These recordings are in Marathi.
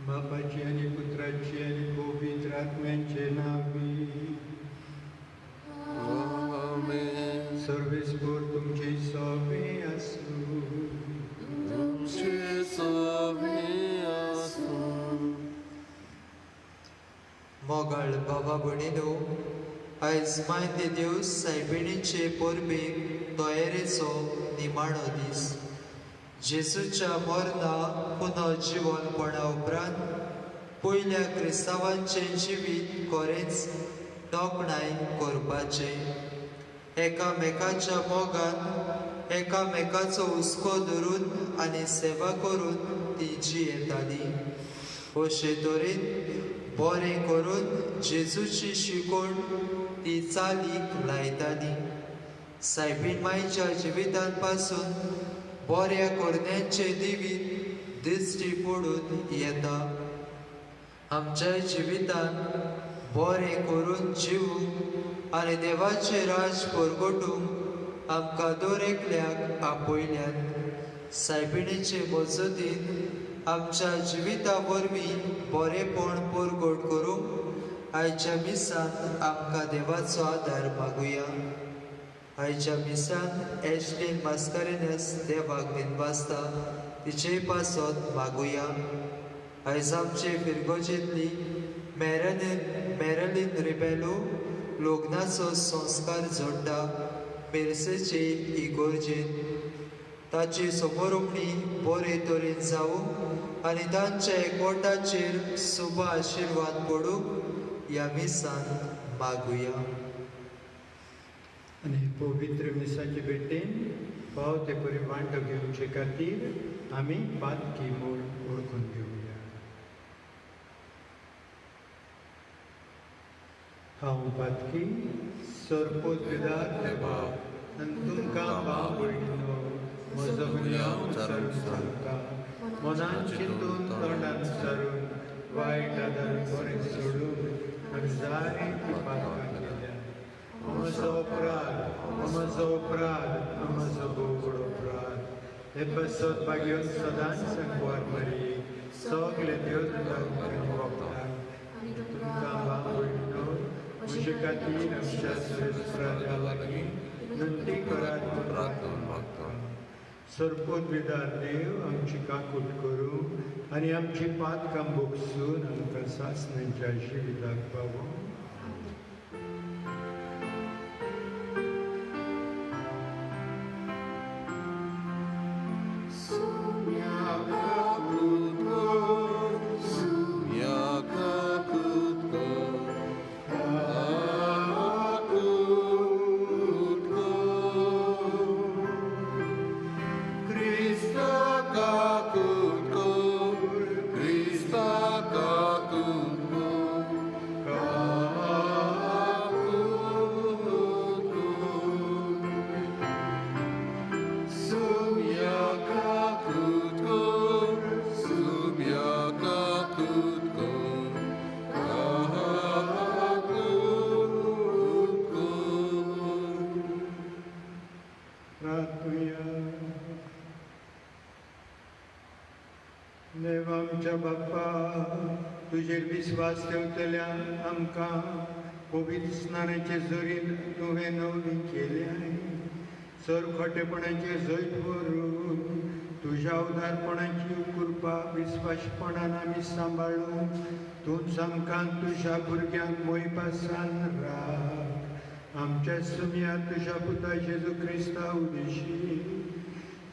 बापाची आणि पुत्राची आणि पवित्र आत्म्याचे नावी सर्वेस्पोर तुमचे सोबे असू मोगाळ बाबा भणिनो आयज मायती दिवस सायबिणीचे पोरबेक तयारेचो निमाणो दीस जेजूच्या मरणा पुनर्जीवनपणा उपरांत पयल्या क्रिस्तांवांचें जिवीत खरेंच तोखणाय करपाचें एकामेकाच्या मोगान एकामेकाचो हुस्को धरून आनी सेवा करून ती जियेताली अशे तरेन बरें करून जेजूची शिकवण ती चालीक लायताली सायबीण मायच्या जिवितां पासून बऱ्या करण्यांचे दिवीत दिश्टी पडून येता आमच्या जिवितान बरें करून जिवूंक आनी देवाचें राज परगटूंक आमकां दर एकल्याक आपयल्यात सायबिणीचे मजतीन आमच्या जिविता वरवीं बरेंपण परगट करूंक आयच्या मिसान आमकां देवाचो आदार मागुया आयच्या मिसान एशलीन मास्कारेनस देवाक दिनवासता तिचे पासत मागुया आयज आमचे फिरगोजेंतली मेरलिन रिबेलो लोग्नाचो संस्कार जोडटा मेर्सेचे इगोर्जेन ताची समोरुपणी बरे तरेन जावूं आनी तांच्या एकवटाचेर शुभ आशिर्वाद पडूंक ह्या मिसान मागुया आनी पवित्र मिसाचे भेटेन पाव ते परी वांटो घेवचे खातीर आमी पातकी मोड ओळखून घेवया हांव पातकी सरपोत विदार देवा आनी तुमकां भाव भयणीनो म्हजो गुन्यांव चारून सांगता मनान चिंतून तोंडान चारून वायट आदार बरें सोडून आमी जायतीं पातकां केल्या म्हजो अपराध म्हजो भोवगडो अपराध हे बसत बागेवन सदांच संगवार मारी सगळे देव वखदाक तुमकां भाव भयणीनो म्हजे खातीर आमच्या सुरेस्पराजा लागीं विनंती करात म्हूण प्रार्थना मागता सरपोत विदार देव आमची काकूट करूं आनी आमची पातकां भोगसून आमकां सासणांच्या जिविताक पावों देव आमच्या बाप्पा तुजेर विस्वास ठेवतल्या आमकां पवित्र स्नानाचे जरीन तुवें नवली केल्या सर खोटेपणाचे जैत व्हरून तुज्या उदारपणाची कृपा विस्वासपणान आमी सांबाळून तूं सामकां तुज्या भुरग्यांक मोयपासान राख आमच्या सुमयात तुज्या पुता जेजू क्रिस्ता उदेशी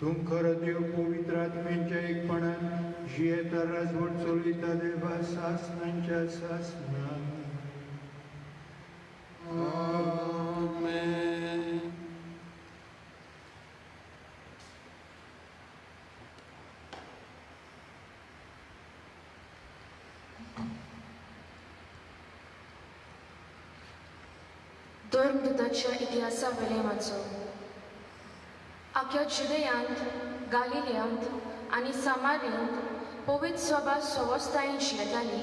तूं खरो देव पवित्र आत्म्याच्या एकपणान जियेता राजवट चलयता देवा सासणांच्या सासना धर्मदूताच्या इतिहासा वेले वाचो. आख्या जुदेयांत, गालिलियांत आनी सामारियांत पवित्र सभा सवस्थायेन येताली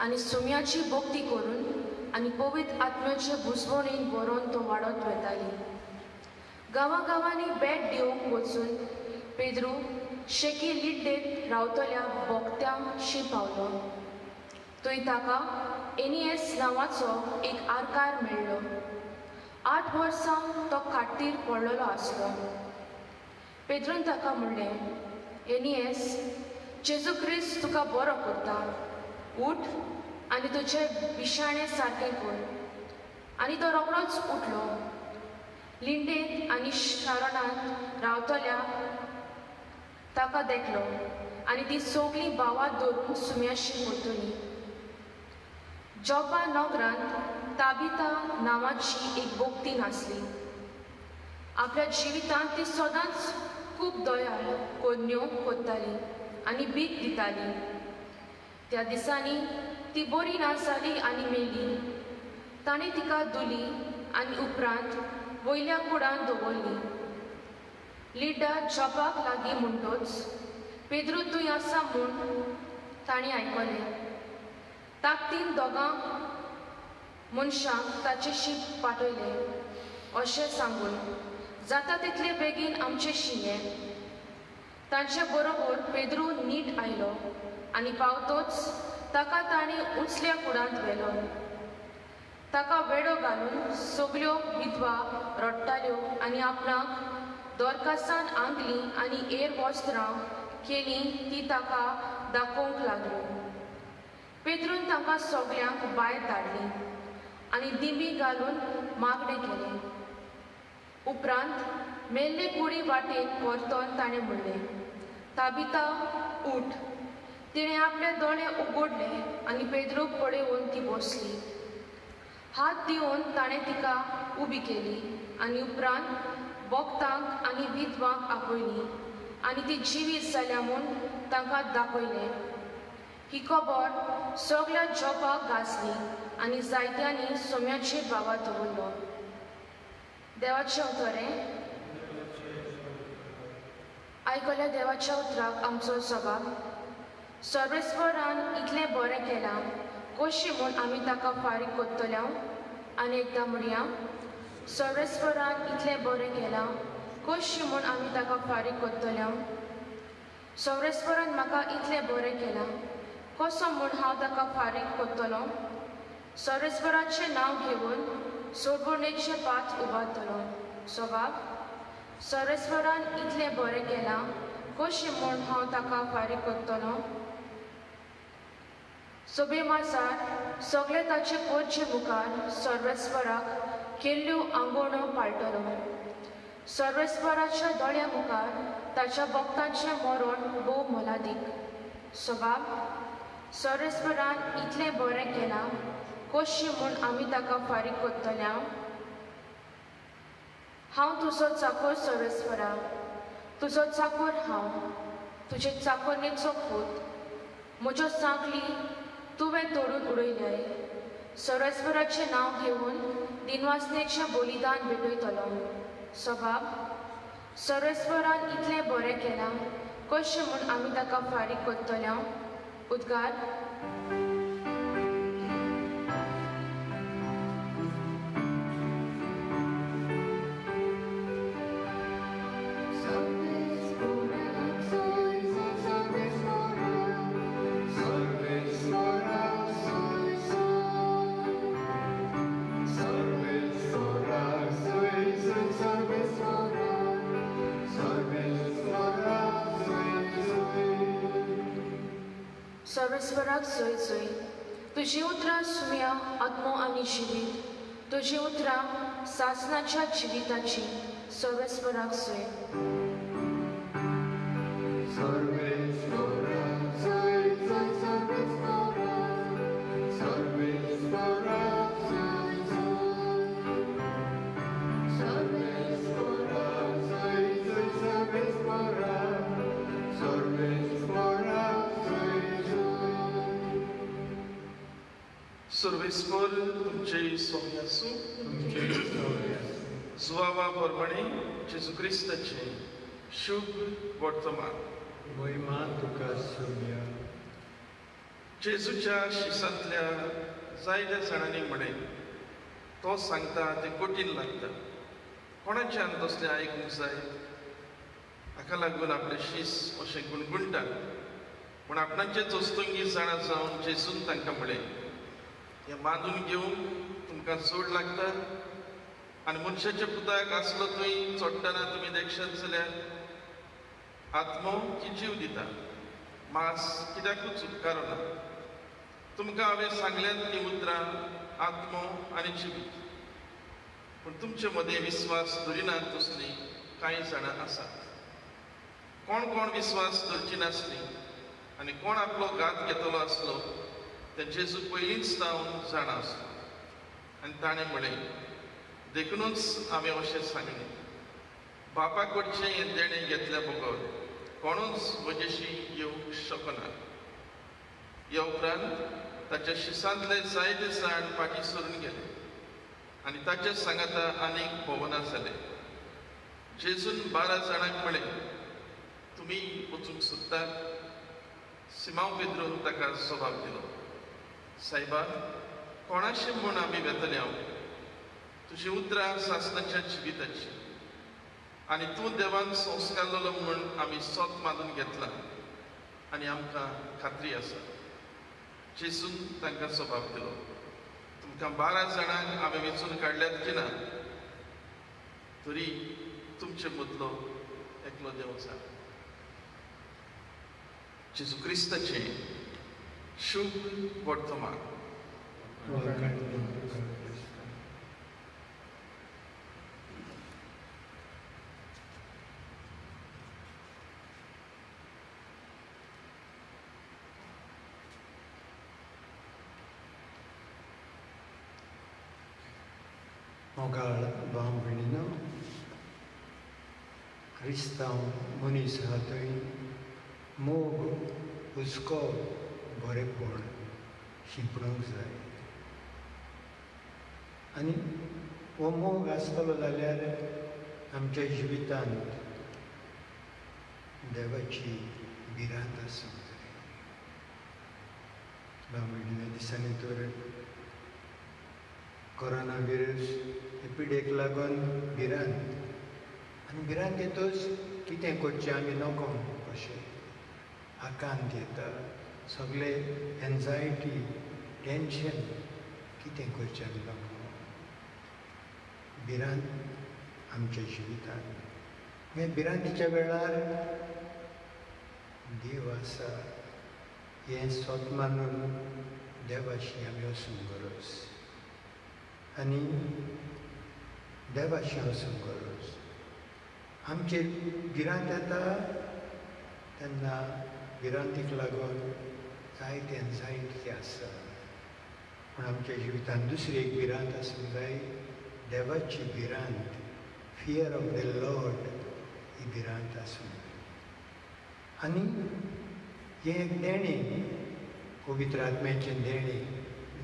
आनी सुम्याची भक्ती करून आनी पवित्र आत्म्याचे बुजवणेन बरोवन तो वाडत वेताली. गांवांनी भेट दिवंक वचून पेद्रू शेकी लिड्डेत रावतल्या भोगत्यांशी पावलो. थंय ताका एनियस नांवाचो एक आरकार मेळ्ळो. 8 वर्सां तो खाटीर पडलेलो आसलो. पेद्रून ताका म्हणलें, एनियस, जेजू क्रिस्त तुका बरो करता. उठ आनी तुजें बिशाणें सारकें कर. आनी तो रोखडोच उठलो. लिंडेंत आनी शारोनांत रावतल्या ताका देखलो आनी ती सगळीं भावां धरून सुम्याशी वतलीं. जोपा नगरांत ताबिता नांवाची एक भोगतीन आसली. आपल्या जिवितांत ती सदांच खूब दयाळ कोन्यो कोत्ताली आनी भीक दिताली. त्या दिसांनी ती बरी नासली आनी मेली. ताणें तिका धुली आनी उपरांत वयल्या कुडांत दवरली. लिड्डा जोपाक लागीं म्हणटोच पेद्रू थंय आसा म्हूण ताणें आयकलें. ताकतीन दोगां मनशांक ताचे शीप पाठयलें अशें सांगून, जाता तितले बेगीन आमचें शिंयें. तांचे बरोबर पेद्रू नीट आयलो आनी पावतोच ताका ताणें उंचल्या कुडांत व्हेलो. ताका वेडो घालून सगल्यो विधवा रडटाल्यो आनी आपणाक दोरकासान आंगली आनी एर वस्त्रां केलीं ती ताका दाखोवंक लागल्यो. पेद्रून तांकां सगल्यांक भायर धाडली आनी दिमी घालून मागणें केलें. उपरांत मेल्ले कुडी वाटेन परतोन ताणें म्हणलें, ताबिता, उठ. तिणें आपले दोळे उगडले आनी पेद्रूक पळयोवन ती बसली. हात दिवन ताणें तिका उबी केली आनी उपरांत भोगतांक आनी विधवांक आपयली आनी ती जिवीत जाल्या म्हूण तांकां दाखयलें. ही खबर सगल्या जोपाक गाजली आनी जायत्यांनी सोम्याची भावां दवरलो. देवाचें उतरें. आयकल्या देवाच्या उतराक आमचो जबाब. सर्वेस्वरान इतलें बरें केलां, कशी म्हूण आमी ताका फारीक कोत्तल्या. आनी एकदां म्हणया, सर्वेस्वरान इतलें बरें केलां, कशी म्हूण आमी ताका फारीक कोत्तल्या. सर्वेस्वरान म्हाका इतलें बरें केलां, कसो म्हूण हांव ताका फारीक कोत्तलो. सर्वेस्वराचें नांव घेवन सोडवणेचे पात उबारतलो. जबाब. सर्वेस्वरान इतलें बरें केलां, कशी म्हूण हांव ताका फारीक कोत्तलो. सोबे माजार सगळे ताचे पोरचे मुखार सर्वेस्वराक केल्ल्यो आंगवण्यो पाळटलो. सर्वेस्वराच्या दोळ्या मुखार ताच्या भक्तांचें मरण भोव मोलादीक. जबाब. सर्वेस्वरान इतलें बरें केलां, कशी म्हूण आमी ताका फारीक कोत्तल्या. हांव तुजो चाकर सर्वेस्वरा, तुजो चाकर हांव, तुजे चाकरणेचो पूत. म्हज्यो सांखली तुवें तोडून उडयल्याय. सर्वेस्वराचें नांव घेवन दिनवासनेचें बलिदान भेटयतलो. जबाब. सर्वेस्वरान इतलें बरें केलां, कशें म्हूण आमी ताका फारीक कोत्तल्या. उद्गार. सर्वेस्वराक जय जय. तुजी उतरां सुम्या आत्मो आनी जिवीत. तुजी उतरां सासनाच्या जिविताची. सर्वेस्वराक जय. सर्वेस्पर तुमचे सोमी आसूं. तुमचे सौर्य सुवावा परमणे जेजू क्रिस्ताचे शुभ वर्तमान. महिमा तुका सौर्य जेजूच्या शिसांतल्या जायत्या जाणांनी म्हणे तो सांगता ते कठीण लागता. कोणाच्यान तसलें आयकूंक जाय. हाका लागून आपले शीस अशें गुणगुणटा. पूण आपणाचे चोस्तंगी जाणा जावन जेजून तांकां म्हळें हें बांदून घेवंक तुमकां चड लागता. आनी मनशाच्या पुताक आसलो थंय चडटना तुमी देखशात जाल्यार आत्मो की जीव दिता, मास कित्याकूच उपकारो ना. तुमकां हांवें सांगल्यात ती उतरां आत्मो आनी जिवीत. पूण तुमचे मदें विस्वास धरिनात तसलीं कांय जाणां आसात. कोण कोण विस्वास धरची नासली आनी कोण आपलो घात घेतलो आसलो ते जेजू पयलींच जावन जाणा आसलो. आनी ताणें म्हळें देखूनच हांवें अशें सांगलें बापा कडचें हें देणें घेतल्या बगर कोणूच म्हजेशी येवंक शकना. ह्या उपरांत ताच्या शिसांतले जायते जाण फाटीं सरून गेले आनी ताच्या सांगाता आनीक भोवना जाले. जेजून 12 जाणांक म्हळें तुमी वचूंक सोदतात. सिमांव पेद्रून ताका जबाब दिलो सायबा कोणाशें म्हूण आमी वेतले हांव. तुजी उतरां सासणाच्या जिविताची आनी तूं देवान संस्कारलो म्हूण आमी सोत मानून घेतला आनी आमकां खात्री आसा. जेजून तांकां जबाब दिलो तुमकां 12 जाणांक हांवें वेंचून काडल्यात की ना, तरी तुमचे मदलो एकलो देव जा. जेजू क्रिस्ताचें शुभ वर्तमान. वळखण तुका क्रिस्त. मोगाळ भाव भयणीनो, क्रिस्तांव मनीस आहा थंय मोग हुस्को बरेपण शिंपणूंक जाय. आनी हो मोग आसतलो जाल्यार आमच्या जिवितांत देवाची भिरांत आसूंक जाय. भाव भयणीनो, दिसांनी तर कोरोना व्हायरस पिडेक लागून भिरांत आनी भिरांत येतच कितें करचें आमी नकळो कशें आकांत येता. सगळे एन्जायटी टेन्शन कितें करचें आमी नकळो. भिरांत आमच्या जिवितांत हे भिरांतीच्या वेळार देव आसा हें सोत मानून देवाशी आमी वचूंक गरज. आनी देवाशी वचूंक गरज. आमचेर भिरांत येता तेन्ना भिरांतीक लागून जायते एन्जायटी आसा. पूण आमच्या जिवितांत दुसरी एक भिरांत आसूंक जाय, देवाची भिरांत. फियर ऑफ द लॉर्ड ही भिरांत आसूंक जाय. आनी हें एक देणें, पवित्र आत्म्याचें देणें,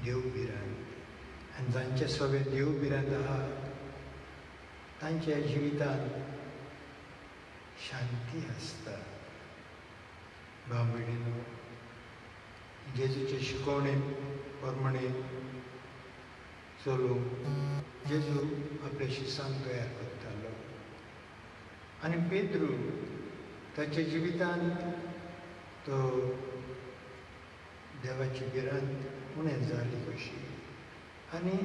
देव भिरांत. आनी जांचे सगळे देव भिरांत आहा तांच्या जिवितांत शांती आसता. भाव भयणीनो, जेजूचे शिकवणे प्रमाणे चलूंक जेजू आपल्या शिसांक तयार करतालो. आनी पेद्रू ताच्या जिवितांत तो देवाची भिरांत उणें जाली कशी आनी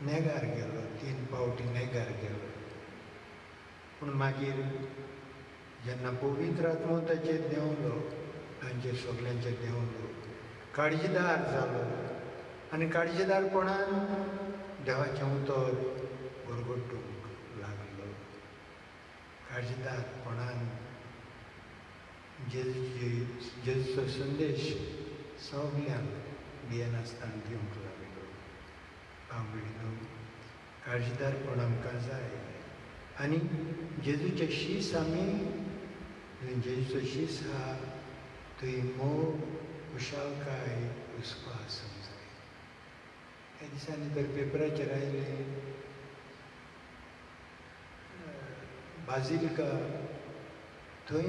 नेगार गेलो. 3 फावटी नेगार गेलो. पूण मागीर जेन्ना पवित्र आत्मो ताचेर देंवलो, तांचेर सगल्यांचेर देंवलो, काळजीदार जालो आनी काळजीदारपणान देवाचें उतर भरगोटूंक लागलो. काळजीदारपणान जेजूचो संदेश सगल्यांक भियेनासतना दिवंक लागलो. भाव भयणीनो, काळजीदारपण आमकां जाय. आनी जेजूचें शीस आमी जेजूचो शीस आहा थंय मोग खुशालकाय हुस्को आसूंक जाय. ह्या दिसांनी तर पेपराचेर आयले बाजिलिका थंय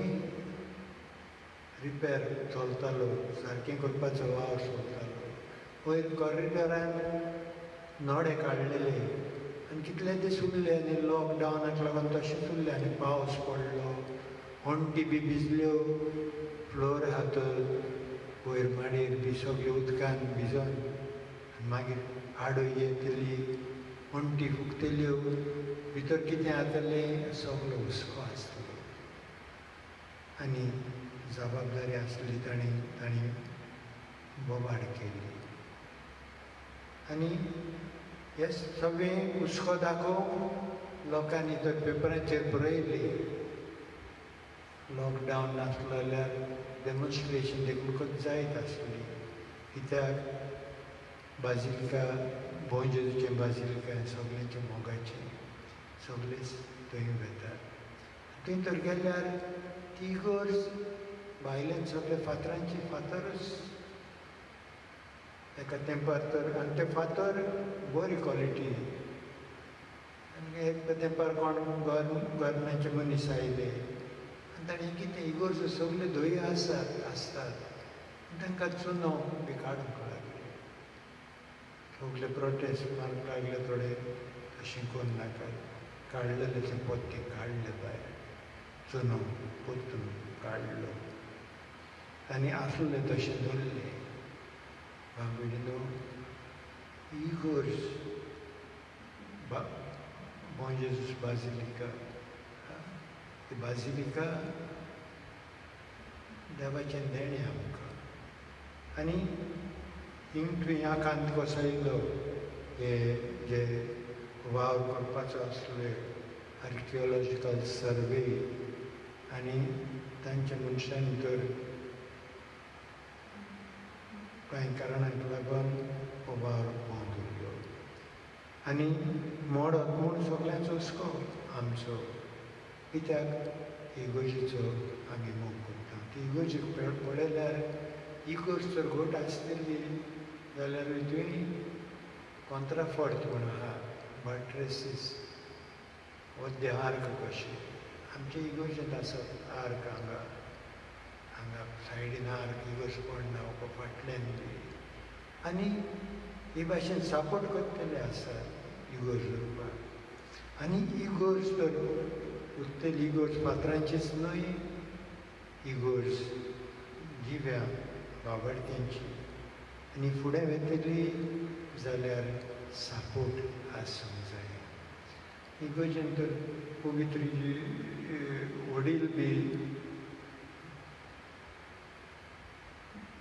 रिपेर चलतालो, सारकें करपाचो वावर चलतालो. वयर कॉरिडॉरान नळे काडलेले आनी कितले दीस उरले आनी लॉकडावनाक लागून तशेंच उरले आनी पावस पडलो, वण्टी बी भिजल्यो, फ्लोर हातत वयर माडयेर बी सगळे उदकान भिजोन मागीर आडो येतली, वण्टी फुगतल्यो, भितर कितें जातलें सगळो हुस्को आसतलो. आनी जबाबदारी आसली ताणी बोबाड केली. आनी हे सगळें हुस्को दाखोवंक लोकांनी तर पेपराचेर बरयली. लॉकडावन नासलो जाल्यार डेमॉन्स्ट्रेशन देखून जायत आसली. कित्याक बाजिलिका बोंजेचें बाजिलिका सगळ्यांचे मोगाचें सगळेच थंय वेतात. थंय तर गेल्यार ती इगोर्ज भायल्यान सगळे फातरांची फातरच. एका तेंपार तर आनी ते फातर बरी क्वॉलिटी. आनी एका तेंपार कोण गव्हर्मेंटाचे मनीस आयले आनी ताणें कितें इगोर्ज सगळे धंय आसतात तांकां चुनो बी काडूंक लागले. सगळे प्रोटेस्ट मारूंक लागले थोडे, तशें करून नाका, काडलेले ते पोत्ते काडले भायर, चुनो पोत्तून काडलो आनी आसले तशें दवरले. बांगडिनो इगोर्ज बोंजेस बाजिलिका, ती बाजिलिका देवाचें देणें आमकां. आनी हिंग थंय आकांत कसो येयलो, हे जे वावर करपाचो आसले आर्किओलॉजिकल सर्वे, आनी तांच्या मनशांनी तर कांय कारणांक लागून हो वावर बंद उरलो. आनी मोडत म्हूण सगळ्यांचो हुस्को आमचो. कित्याक इगोर्जेचो आमी मोग करता. ती इगोर्जेक पळयल्यार इगोर्ज जर घोट आसतली जाल्यार थंय कॉन्ट्राफॉर्ट म्हूण आहा, बट्रेसीस वद्दे आर्क कशें आमचे इगोर्जेंत आसप. आर्क हांगा सायडीन आर्क इगोर्ज पडना ओको फाटल्यान बी. आनी हे भाशेन सपोर्ट करतले आसात इगोर्ज उरपाक. आनी इगोर्ज तर उरतली इगोर्ज फातरांचीच न्हय, इगोर्ज जिव्या वागडत्यांची. आनी फुडें वेतली जाल्यार सपोर्ट आसूंक जाय. इगोर्जेन तर पवित्र वडील बी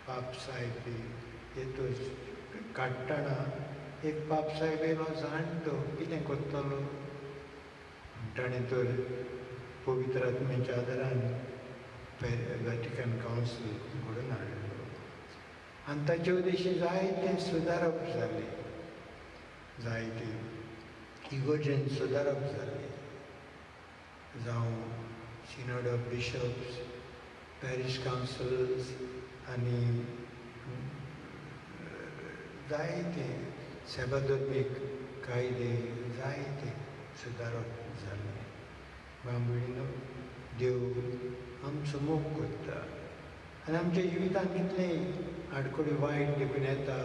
पाप साहेब बी येतच काडटना एक पाप साहेब येयलो जाणटो, कितें करतलो. ताणें तर पवित्र आत्म्याच्या आदारान वॅटिकन कावन्सील घडोवन हाडलो आनी ताचे उद्देशी जायते सुदारप जाले, जायते इगोर्जेन सुदारप जाले. जावं सिनोड ऑफ बिशप्स, पॅरीश कावन्सिल्स आनी जायते सेवाधर्मीक कायदे जायते सुदारप जाले. बांबळिनो देव आमचो मोग करता. आनी आमच्या जिवितांत कितलें आडखडी वायट देखून येता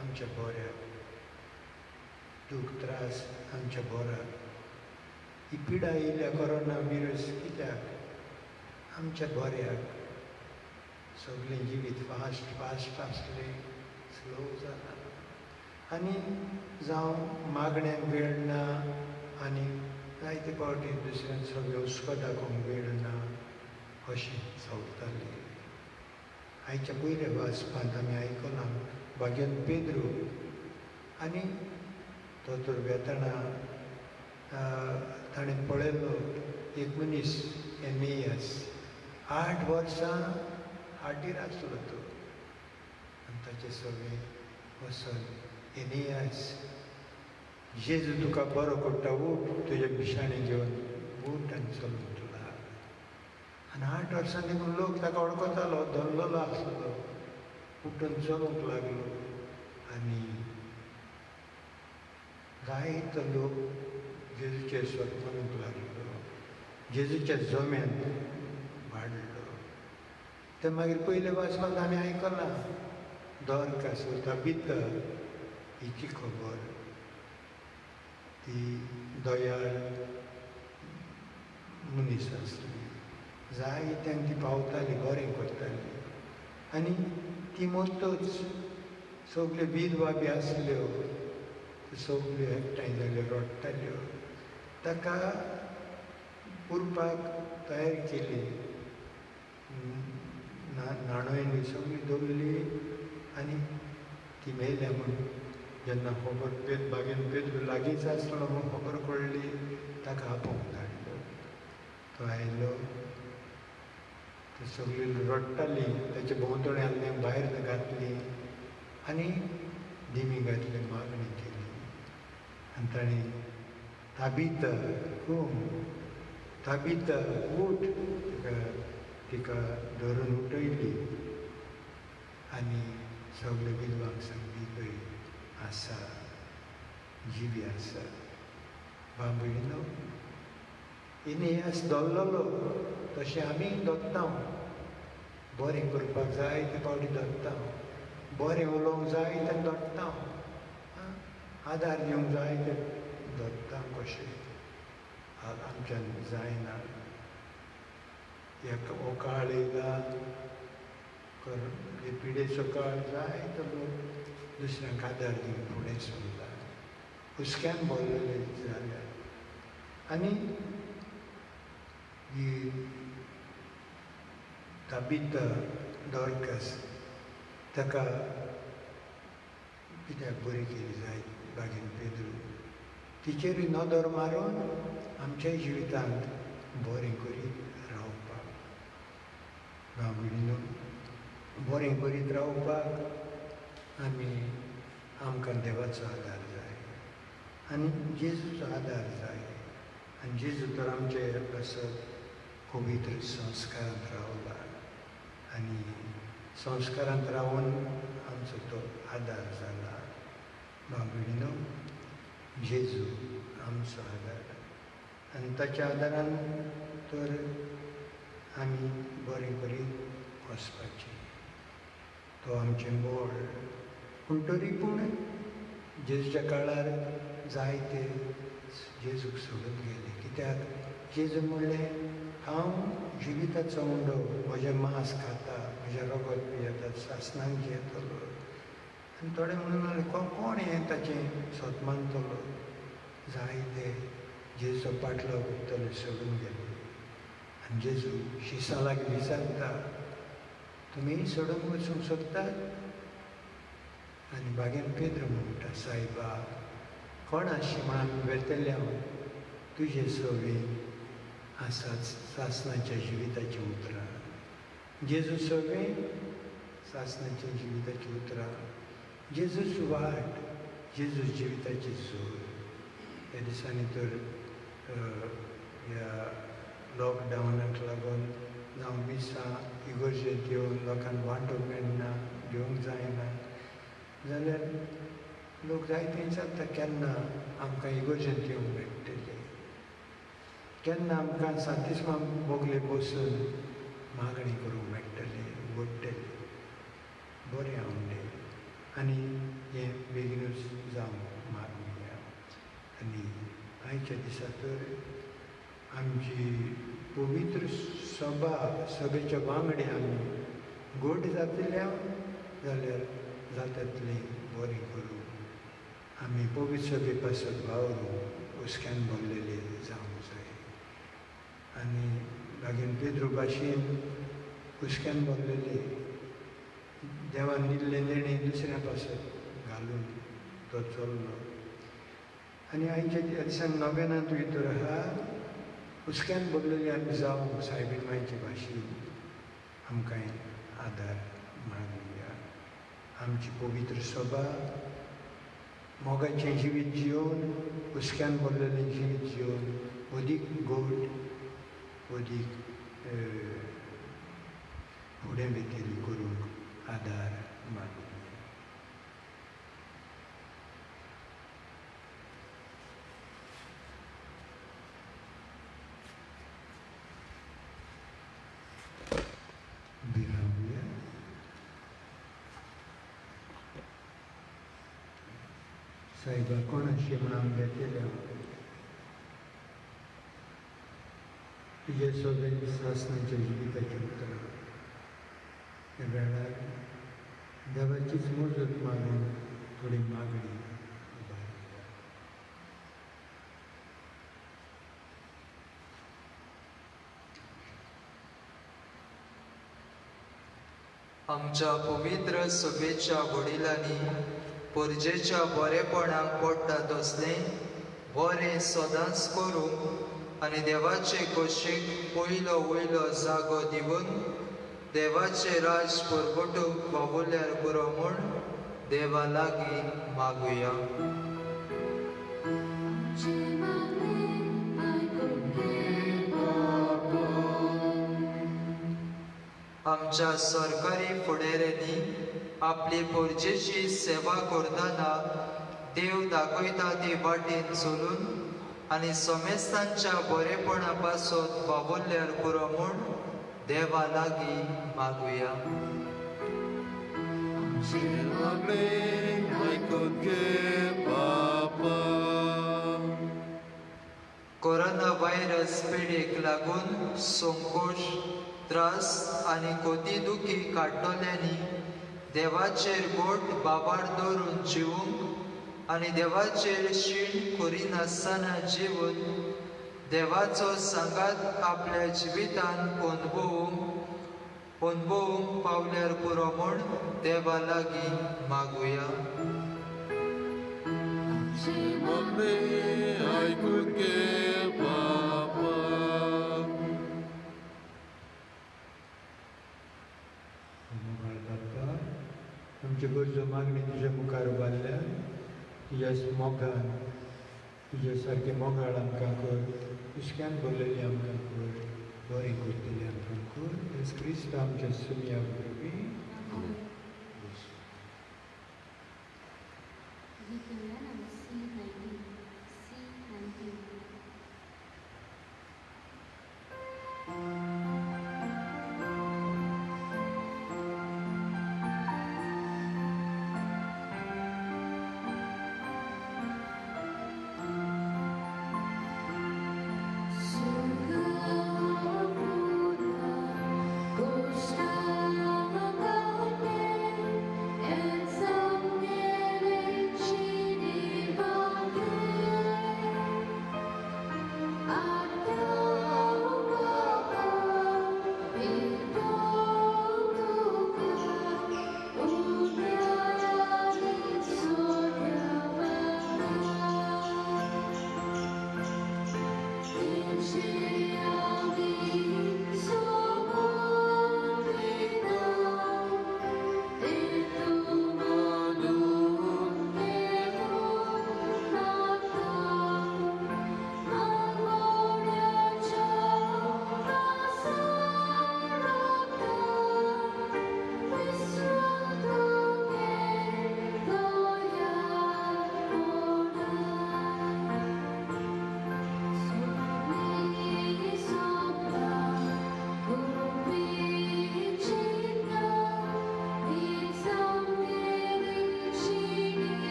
आमच्या बऱ्याक, दूख त्रास आमच्या बऱ्याक. ही पिडा येयल्या कोरोना व्हायरस कित्याक? आमच्या बऱ्याक. सगळें जिवीत फास्ट आसलें स्लो जालां. आनी जावं मागण्यांक वेळ ना आनी जायते फावटी दुसऱ्यान सगळें हुस्को दाखोवंक वेळ ना अशें चलतालें. आयच्या पयल्या वाचपांत आमी आयकलां भाग्यन पेद्रू आनी तो तर वेताना ताणें पळयलो एक मनीस एनियास 8 वर्सां हाटीर आसलो तो. आनी ताचें सगळें वचून एनियास जेजू तुका बरो करता, उठ तुजे बिशाणें घेवन उठ आनी चलूंक लाग. आनी 8 वर्सां देखून लोक ताका वळखतालो, धरलेलो आसलो, उठून चलूंक लागलो. आनी जायतो लोक जेजूचे स्वत म्हणूंक लागलो, जेजूच्या जम्यांत वाडलो. ते मागीर पयले वाचपाक आमी आयकलां दोरकास ताबिता हिची खबर. ती दयाळ मनीस आसली, जायत्यांक ती पावताली, बरें करताली. आनी ती मस्तूच सगल्यो विधवा बी आसल्यो सगल्यो एकठांय जाल्यो रडटाल्यो. ताका पुरपाक तयार केली, न्हाणोयन बी सगळी दवरली. आनी ती मेल्या म्हूण जेन्ना खबर बागेन पेद्रू लागींच आसलो म्हूण खबर पडली, ताका आपोवंक धाडलो. तो आयलो, ती सगळी रडटाली, ताचे भोंवतणी आसलें भायर घातली आनी दिमी घातली, मागणी केली. आनी ताणें ताबिता ताबिता उठ, तिका धरून उठयली. आनी सगळे विधवांक सांगली, पळय आसा, जिवी आसा. बाबडीनो इनेयास दोल्लोलो तशें आमी दोत्ता. बरें करपाक जाय ते पावटी दोत्ता, बरें उलोवंक जाय तें दोत्ता, आदार दिवंक जाय ते दोत्ता. कशें आमच्यान जायना. हो काळ येयला, पिडेचो काळ, जायतो लोक दुसऱ्यांक आदार दिवन फुडें सरला, हुस्क्यान भरलेले जाल्यार. आनी ही ताबिता दोरकास, ताका कित्याक बरी केली जाय बागेन पेद्रू. तिचेरूय नदर मारून आमच्याय जिवितांत बरें करीत रावपाक. भाव भयणीनो, बरें करीत रावपाक आमकां देवाचो आदार जाय आनी जेजूचो आदार जाय. आनी जेजू तर आमचे आसत पवित्र संस्कारांत रावला, आनी संस्कारांत रावून आमचो तो आदार जाला. भाव भयणीनो, जेजू आमचो आदार, आनी ताच्या आदारान तर आमी बरें करीत वचपाचें. तो आमचें बळ. पूण तरी पूण जेजूच्या काळार जायते जेजूक सोडून गेले. कित्याक जेजू म्हणलें, हांव जिविताचो उंडो, म्हजें मांस खाता, म्हजें रगत पियेता, सासणांक जियेतलो. आनी थोडे म्हणून लागले, कोण हें ताचें सोत मानतलो. जायते जेजूचो पाटलो करतले सोडून गेले. आनी जेजू शिसां लागीं विचारता, तुमी सोडून वचूंक सोदतात? आनी बागेन पेद्रू म्हणटा, सायबा, कोण आशी म्हण आमी बेतले हांव तुजे सवेन आसाच सासणाच्या जिविताची उतरां. जेजू सवेन सासणाच्या जिविताची उतरां, जेजूच वाट, जेजूच जिविताची जोर. ह्या दिसांनी तर ह्या लॉकडावनाक लागून जावं मिसां इगर्जेंत येवन लोकांक वांटूंक मेळना, घेवंक जायना, जाल्यार लोक जायते विचारता, केन्ना आमकां इगर्जेंत येवंक मेळटलें, केन्ना आमकां सांतिस्मा बोगले बसून मागणी करूंक मेळटलें, घडटलें. बरें आवडलें. आनी हें बेगीनूच जावंक मागुया. आनी आयच्या दिसा तर आमची पवित्र सभा, सभेच्या वांगडी आमी घट जातल्या जाल्यार जाता तितलें बरें करूं. आमी पवित्र सभे पासत वावरूं, हुस्क्यान भरलेले जावंक जाय. आनी बागेन पेद्रू भाशेन हुस्क्यान भरलेले देवान दिल्ले निर्णय दुसऱ्या पासत घालून तो चल्लो. आनी आयच्या दिसान नव्यानांत भितर आहा, हुस्क्यान भरलेले आमी जावं सायबीण मांयचे भाशेन आमकां आदार मागुया. आमची पवित्र सभा मोगाचें जिवीत जिवन, हुस्क्यान भरलेलें जिवीत जिवन अदीक गोड, अदीक फुडें बेतेली करूंक आदार मागुया. सायबा कोणाशी म्हण आमगे केल्या तुझे सोबीत सासणाच्या जिविताची उतरां त्या वेळार देवाचीच मोजत मागून थोडी मागणी उबारल्या. आमच्या पवित्र सभेच्या वडिलांनी परजेच्या बरेपणाक पडटा तसलें बरें सदांच करूंक आनी देवाचे कशेक पयलो वयलो जागो दिवन देवाचे राज परगटूंक पावल्यार पुरो म्हूण देवा लागीं मागुया. आमच्या सरकारी फुडाऱ्यांनी आपली परजेची सेवा करतना देव दाखयता ते वाटेन चलून आनी समेस्तांच्या बरेपणा पासत पावल्यार पुरो म्हूण देवा लागीं मागुया. कोरोना व्हायरस पिडेक लागून संकोश त्रास आनी कोतीदुखी काडटल्यांनी देवाचेर गोट बाबार दवरून जिवूंक आनी देवाचेर शीण करिनासतना जिवन देवाचो सांगात आपल्या जिवितान अनुभवूंक पावल्यार पुरो म्हूण देवा लागीं मागुया. आमचे गरजो मागणी तुज्या मुखार उबारल्या तुज्या मोगान तुज्या सारके मोगाळ आमकां कर इश्क्यान बोललेली आमकां कर बरें करतली आमकां कर येस क्रिस्त आमच्या सुमया वरवीं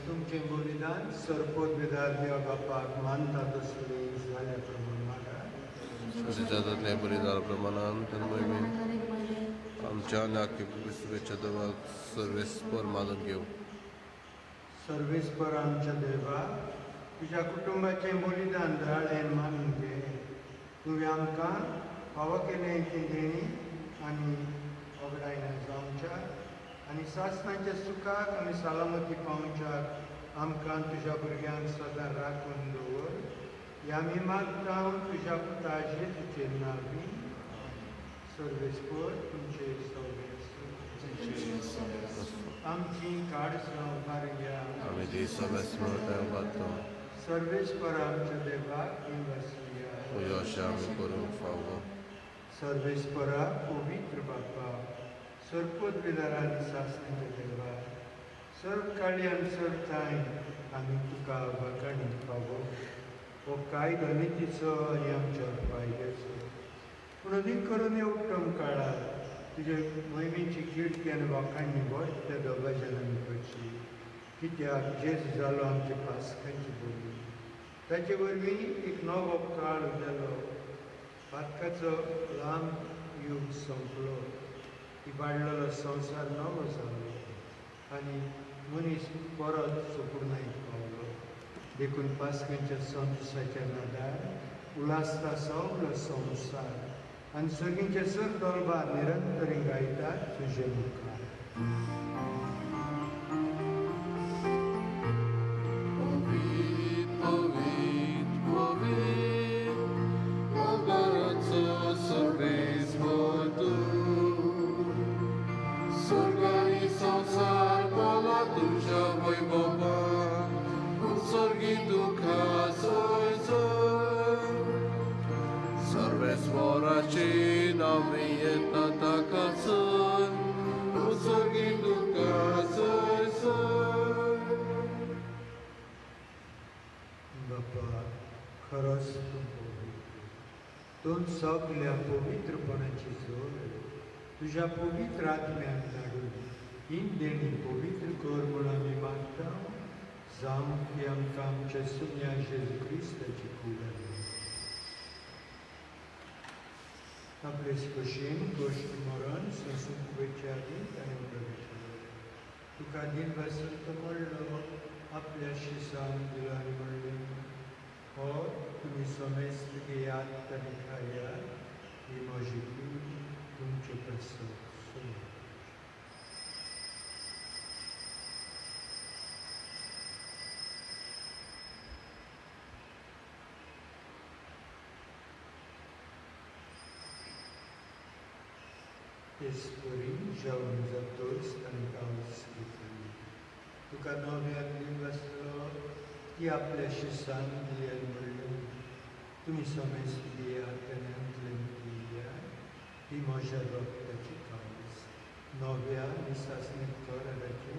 तुमचें बलिदान सरपोत विधार देवा बापाक मानता तसली जाल्या प्रमाण मागा जातल्या बलिदान प्रमाणान तन्मय आमच्या नाकी शुभेच्छा देवाक सर्वेस्पर मानून घेऊ. सर्वेस्पर आमच्या देवा तुझ्या कुटुंबाचें बलिदान दयाळेन मानून घे. तुवें आमकां फावो केलें तें देणी आनी वगडायन जावच्या आनी सासणाच्या सुखाक आनी सालामती पावच्याक आमकां तुज्या भुरग्यांक सदां राखून दवर. ह्या आमी मागता तुज्या पुता जेजूचेर नांवी. सर्वेस्पर तुमचे सौभे आमची काडसां उबारल्या आमी ती सगळ्या स्मरणां वाचतो. सर्वेस्पर आमच्या देवाक ही वसली तुझ्या अशें आमी करूंक फावो. सर्वेस्परा पवित्र बापा, सर्पोद्विदारांनी सासणेच्या देवा, सर्व काळी आनी सर्व ताय आमी तुका आवाकाणी फावो. हो कायदो नितीचो आनी आमच्या फायद्याचो. पूण अदीक करून ह्या उत्तम काळात तुजे मोहिमेची किर्ती आनी वाखाणणी व्हड त्या दोगा जाणांनी करची. कित्याक जेजू जालो आमचे पासकांची बोली. ताचे वरवीं एक नवो काळ उदेलो. पातकाचो लांब यूग संपलो. इबाडलेलो संवसार नवो जालो आनी मनीस परत सुकुर्णायेक पावलो. देखून पासकांच्या संदेशाच्या नादार उलासता सगलो संवसार आनी सगळींचे सर दोलबार निरंतरी गायतात तुजे मुखार. Sorvesporaci nami eta takasun, usogi duka soy. बापा खरोच तूं पवित्र. तूं सगल्या पवित्रपणाची जोड तुज्या पवित्र आत्म्याक धाडून ही देणी पवित्र कर म्हूण आमी मागता. जावं की आमकां आमच्या सुन्या जेजू क्रिस्ताची कूड आपले स्पर्शेन गोश्ट मरण संस्कृतीच्या आदी ताणें प्रवेश तुका दिन वसंत म्हणलो आपल्या शिसान दिलो आनी म्हणलें हो तुमी समेस्त घेयात आनी खायात ही म्हजी कूड तुमचे प्रसव. Espori जावन जातोच तांकां घेतली. तुका नव्यान दिन वाचलो ती आपल्या शिसान दिली आनी म्हणलें तुमी समेस्त दियात आनी अंतलेन दियात ही म्हज्या रगताची कावस. नव्या निसासणेक कर हाडाची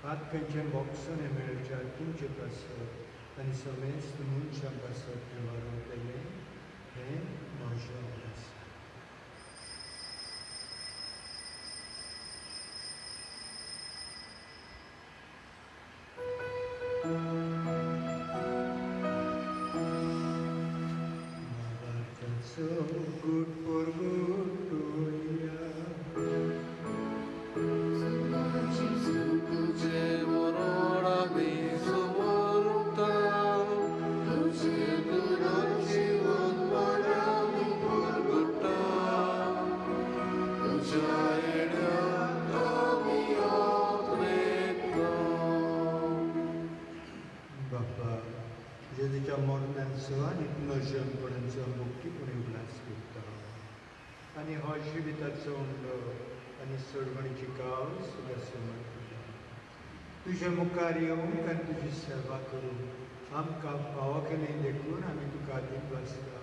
पातकांचें बोगसोन मेळच्या तुमचे पासत आनी समेस्त मनशां पासत हें वाडयतलें हें म्हजें आसा. Good for good to Tuझे मरोडा मी समोरता, तुझे दुरान जीवन पडा मी परगटा, तुझ्या येण्यात आमी येतलो. बापा जेजूच्या मरणाचो आनी पुनर्जन्मपणाचो मुक्तीपणे उल्हास करता आनी हो जिविताचो उंडो आनी सोडवणीची काव सुद्दां समर्पिता. तुज्या मुखार येवंक आनी तुजी सेवा करूंक आमकां फावकेलें देखून आमी तुका आदीक वाचता.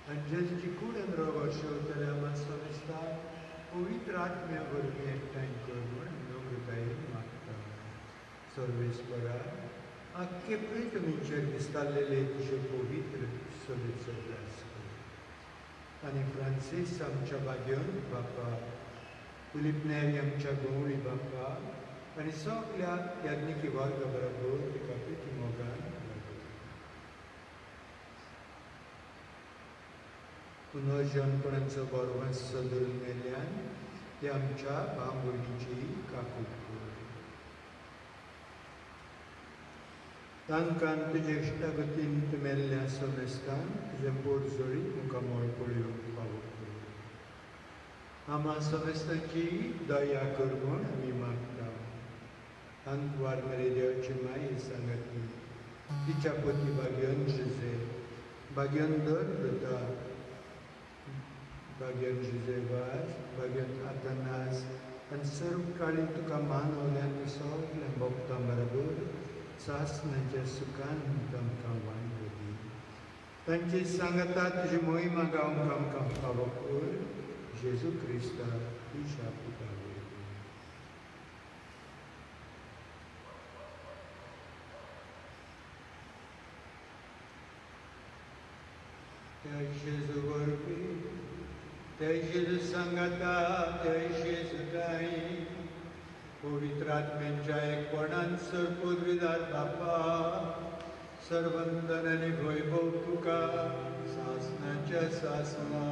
आनी जेजूची कूड आनी रगत शेवतले आमकां समजता पवित्र आत्म्या वरवीं एकठांय कर म्हूण नम्रतायेन मागता. सर्वेस्परा आख्खे पृथ्वीचेर दिसतालेले तुजे पवित्र सोबेचो उल्हास कर. आनी फ्रांसीस आमच्या बागेन बापा, फिलीप नेरी आमच्या गवळी बापा आनी सगल्या याज्ञिकी वर्ग बरोबर तिका प्रिती मोगान पुनर्जन्मपणाचो बरोवंस धरून गेल्यान ते आमच्या भांगोळीची काकूट कर. तांकां तुजे इश्टागतींत मेल्ल्या समेस्तान तुजे पोरजोळीत मुखार मोळ पळोवंक फावो कर. आम्हा समेस्ताची दया कर म्हूण आमी मागता. अंतवार मेरे देवाची माई सांगाती तिच्या पती भाग्यन जुजे भाग्यन दर दोता भाग्यन जुजेवास भाग्यन आतनास आनी सर्व काळी तुका मानवल्यान सगल्या भक्तां बरोबर सासणाच्या सुखान तांकां वांगडी. तांची सांगता तुजी मोहिमा गावंक आमकां फावो कर जेजू क्रिस्ता तुज्या पुता वरवीं. त्या जेजू वरवीं त्या जेजू सांगता त्या जेजू ताई पवित्र आत्म्यांच्या एकपणान सरपदवीदार बापा सर्वंतन आनी वैभव तुका सासणाच्या सासना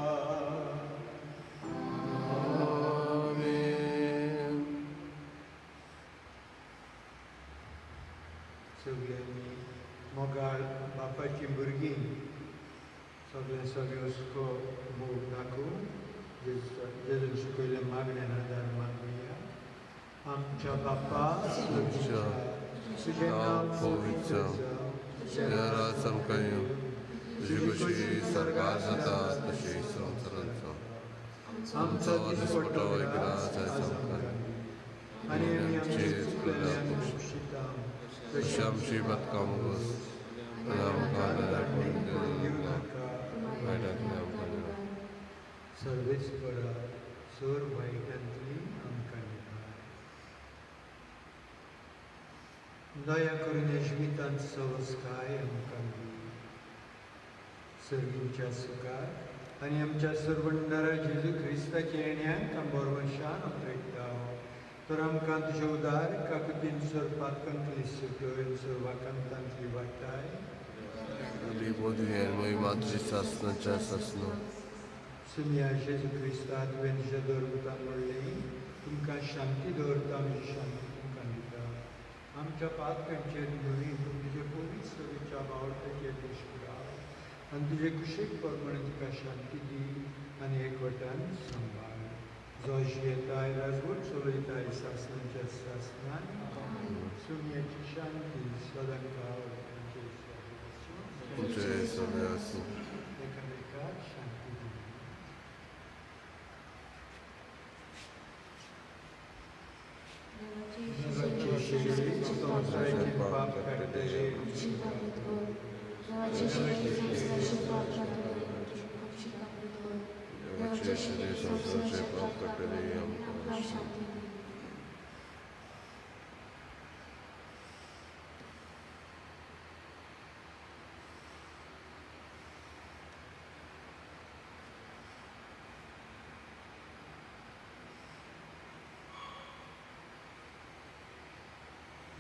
सगळ्यांनी मोगाळ बापाची भुरगीं सगळे हुस्को मोग दाखोवन जेजून शिकयल्या मागण्यान आदार मागुया. आमच्या बापा तुजें नांव पवित्र जावं, तुजें राज आमकां येवं, तुजी कशी स्वर्गार जाता तशी संवसारांत जावं. आमचो दिसपटो वैगराज आयज आमकां आनी आमी आमचे चुकलेल्यांक बक्षिता तशी आमची बदकां मुगोस आनी आमकां दिवं नाका वायटांतल्यान आमकां निवळ. सर्वेस्परा सोर वायटांतली आमकां निवळ. दया करून यशवितांत संस्कार आमकां दी. सर्गींच्या सुखार आनी आमच्या सर्वंडरा जेजू क्रिस्ताच्या येण्याक बरोवशान आपयता. तर आमकां तुजे उदार काकुतीन सरपातकांतली सुटोय सर्वाकांतांतली वाटाय मोहिमा तुजी सासणाच्या सासना सुमया जेजू क्रिस्ता तुवें तुज्या दवरतां म्हणलें तुमकां शांती दवरता आमची शांती तुमकां दिता. आमच्या पातकांचेर न्हय पूण तुजे पवित्र विच्या बावळटाचेर दिश्टिराव आनी तुजे कुशीक प्रमाणे तुका शांती दी आनी एकवटान सांबाळ. जोश येताय राजवट चलयताय सासणाच्या सासनान सुमयाची शांती सदां एकामेकाक शांती दी. देवाचे शिरीक संवसाराचे पाप काडटले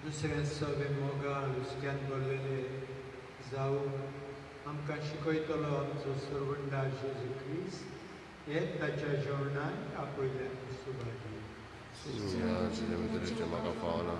दुसरे सवे मोगाळ हुस्क्यान भरलेले जावन आमकां शिकयतलो आमचो सर्वंडा जेजू क्रिस्त हेच ताच्या जेवणाक आपयल्यान सुभागी. म्हाका पावना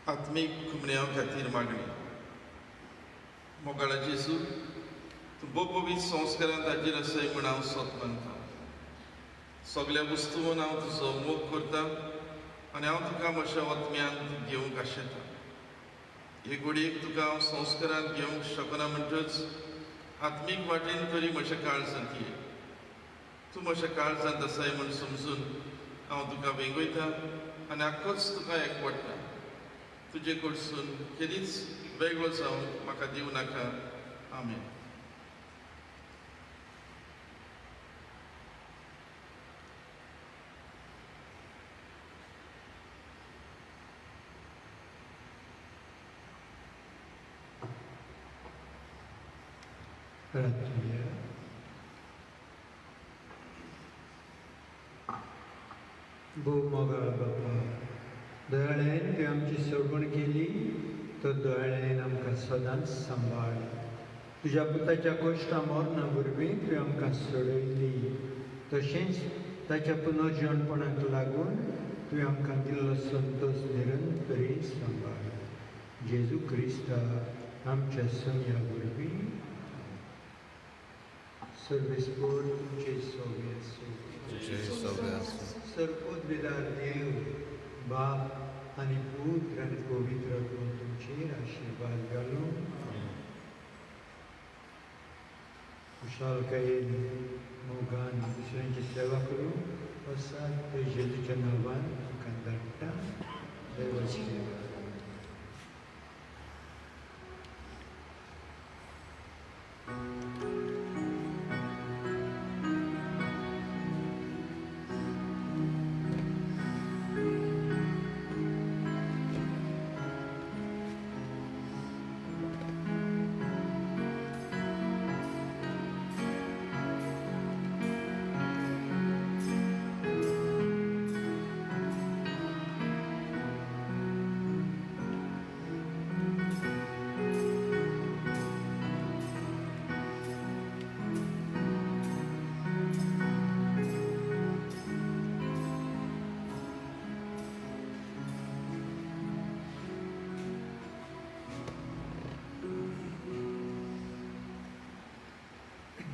आत्मीक खुमण्यां खातीर मागणी. मोगाळा जेजू तूं बोबोबीत संस्कारांत ताजेर आसाय म्हूण हांव सोत मानतां. सगळ्या वस्तूंत हांव तुजो मोग करतां आनी हांव तुका म्हज्या आत्म्यान घेवंक आशेतां. हे घडयेक तुका हांव संस्कारांत घेवंक शकना म्हणटच आत्मीक वाटेन करी म्हज्या काळजांत ये. तूं म्हज्या काळजांत आसाय म्हूण समजून हांव तुका वेगयता आनी आख्खोच तुका एकवटता. तुजे कडसून केलीच वेगळो जावंक म्हाका दिवं नाका. आमेन. प्रार्थना. भोवमोगाळ बापा, दयाळेन तुवें आमची सोडवण केली, तो दयाळेन आमकां सदांच सांबाळ. तुज्या पुताच्या कोश्टा मरणा वरवीं तुवें आमकां सोडयली. तशेंच ताच्या पुनर्जन्मपणाक लागून तुवें आमकां दिल्लो संतोश निरंतरी सांबाळ. जेजू क्रिस्ता आमच्या सोन्या वरवीं सर्वेस्पोर तुमचे सोबे आसूं. सर्पोद्विदार देव, बाप आनी पुत्र आनी पवित्र आत्मा तुमचेर आशिर्वाद घालूं. खुशालकायेन मोगान दुसऱ्यांची सेवा करूं असा ते जेजूच्या नांवान तुमकां धाडटा. देवाची सेवा.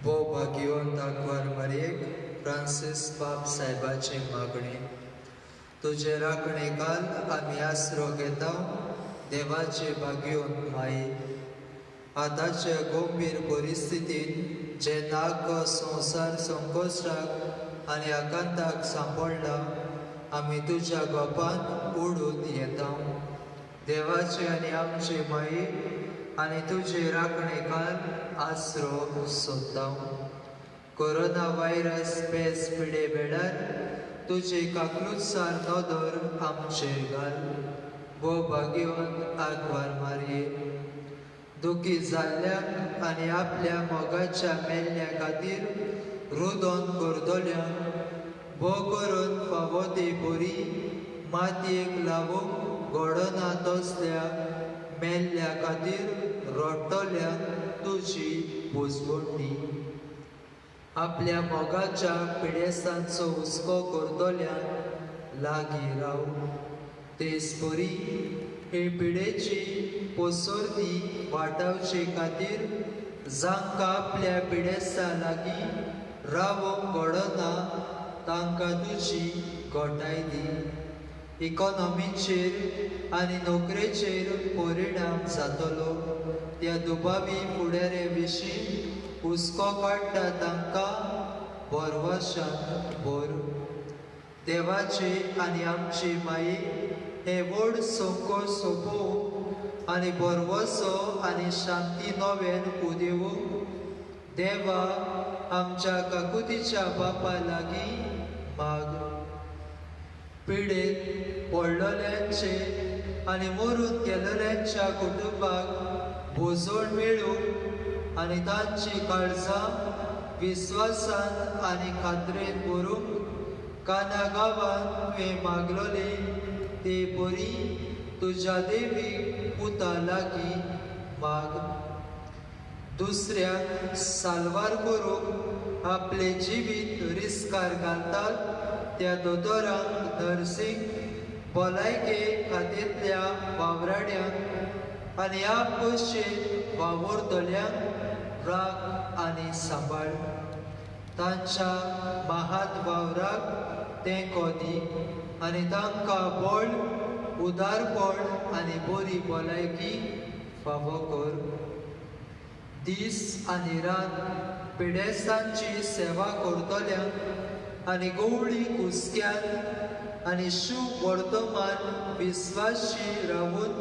भोव भाग्यवंत आंकवार मरेक फ्रांसीस बाब साहेबाची मागणी. तुजे राखणेकाल आमी आसरो घेता, देवाचे भाग्यवंत माई. आतांच्या गंभीर परिस्थितीन जे नाग संवसार संकोश्टाक आनी आकांताक सांपडला, आमी तुज्या गोपान ओडून येता. देवाचे आनी आमचे माई आनी तुजे राखणेकाल आसरो सोदता. कोरोना व्हायरस पेस पिडे वेळार तुजे काकलुसार नदर आमचेर घाल. भोव भाग्यवंत आंकवार मारये, दुखी जाल्ल्यांक आनी आपल्या मोगाच्या मेल्ल्या खातीर रुदोन करतल्यांक भोव करून फावो ती बरी मातयेक लावूंक घडना तसल्या मेल्ल्या खातीर रडटल्यांक तुजी पोसवणी. आपल्या मोगाच्या पिडेसांचो हुस्को करतल्यांक लागीं राव. तेच बरी हे पिडेची पोसोर्ती वाटावचे खातीर जांकां आपल्या पिडेसा लागीं रावोंक घडना तांकां तुजी घोटाय दी. इकॉनॉमीचेर आनी नोकरेचेर परिणाम जातलो त्या दुबावी फुडारे विशीं हुस्को काडटा तांकां बरवाशान भर. देवाचे आनी आमची माई हे व्हड संकोश सोंपोवंक आनी बरवसो आनी शांती नव्यान उदेवूंक देवा आमच्या काकुतीच्या बापा लागीं माग. पिडेत पडलेल्यांचे आनी मरून गेलेल्यांच्या कुटुंबाक भोजोड मेळूंक आनी तांची काळजां विस्वासान आनी खात्रेन भरूंक काना गांवांत तुवें मागलोली ते बरी तुज्या देवीक पुता लागीं माग. दुसऱ्यांक साल्वार करूंक आपले जिवीत रिस्कार घालतात त्या दोतोरांक, नर्सींक, भलायके खातीरल्या वावराड्यांक आनी आपशीं वावुरतल्यांक राख आनी सांबाळ. तांच्या महात वावराक तें कोदी आनी तांकां बळ उदारपण आनी बरी भलायकी फावो कर. दीस आनी रात पिडेस्तांची सेवा करतल्यांक आनी गवळी कुसक्यान आनी शुभ वर्तमान विस्वाशी रावून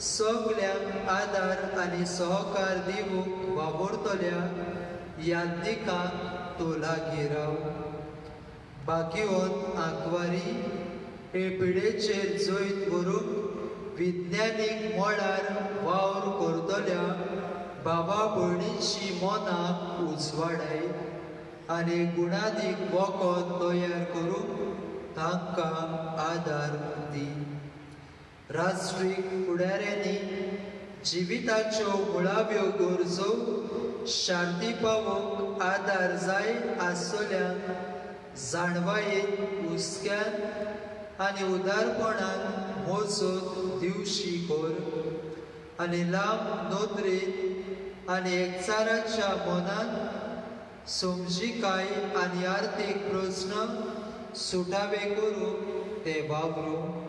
सगल्यांक आदार आनी सहकार दिवूंक वावुरतल्या याज्ञिकांक तो लागीं राव. बाकियोन आंकवारी हे पिडेचेर जैत व्हरूंक विज्ञानीक मळार वावर करतल्या भावा भयणींची मनाक उजवाडाय आनी गुणादीक वखद तयार करूंक तांकां आदार दी. राष्ट्रीय फुडाऱ्यांनी जिविताच्यो मुळाव्यो गरजो शांती पावोवंक आदार जाय आसतल्यांक जाणवायेन हुस्क्यान आनी उदारपणान मोजत दिवशी कर आनी लांब नोदरेन आनी एकचाराच्या मनान समजिकाय आनी आर्थीक प्रस्न सुटावे करूंक ते वावरूं.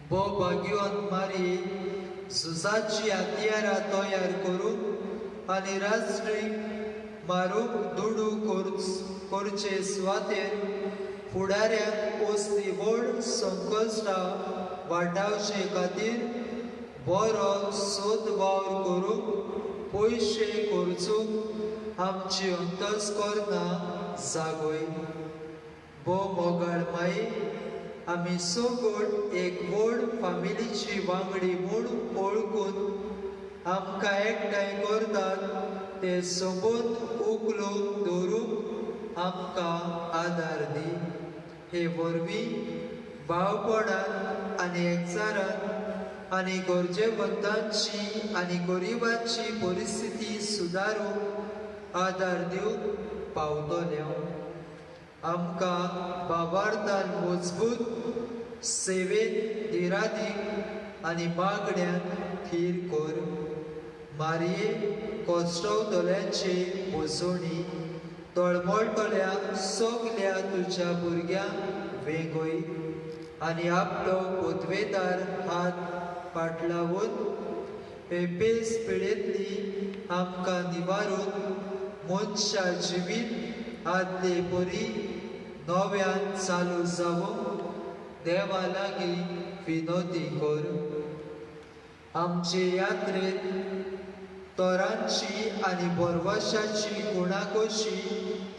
भाग्यवान मारी झुजाची हत्यारां तयार करून आनी राष्ट्रीय मारूंक दुडू करचे सुवातेर फुडाऱ्यांक कसली व्हड संकश्टां वाटावचे खातीर बरो सोद वावर करूंक पयशे खर्चूंक आमची अंतस्करणां जागोय. मोगाळ माई आमी सगळ एक व्हड फामिलीची वांगडी म्हूण ओळखून आमकां एकठांय करतात ते सबंद उखलून दवरूंक आमकां आदार दी. हे वरवीं भावपणान आनी एकचारान आनी गरजेवंतांची आनी गरिबांची परिस्थिती सुदारूंक आदार दिवंक पावतल्या. आमकां भावार्थान मजबूत सेवेत निरादीक आनी मागण्यांत थीर कर. मारये कोश्टवतल्यांचे बसोणी तळमळटल्या सगल्या तुज्या भुरग्यांक वेगोय आनी आपलो पोतवेदार हात फाटलावून हे पेस पिडेंतली आमकां निवारून मनशा जिवीत आदले परी नव्यान चालू जावंक देवा लागीं विनोदी कर. आमचे यात्रेंत तोरांची आनी बरवशाची गुणां कशी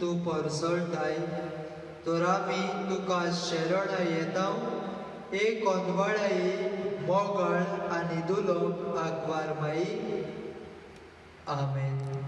तूं परसळटाय तर आमी तुका शरणा येता. एक कोंदवाळाई मोगाळ आनी दुलोप आंकवार माई. आमेन.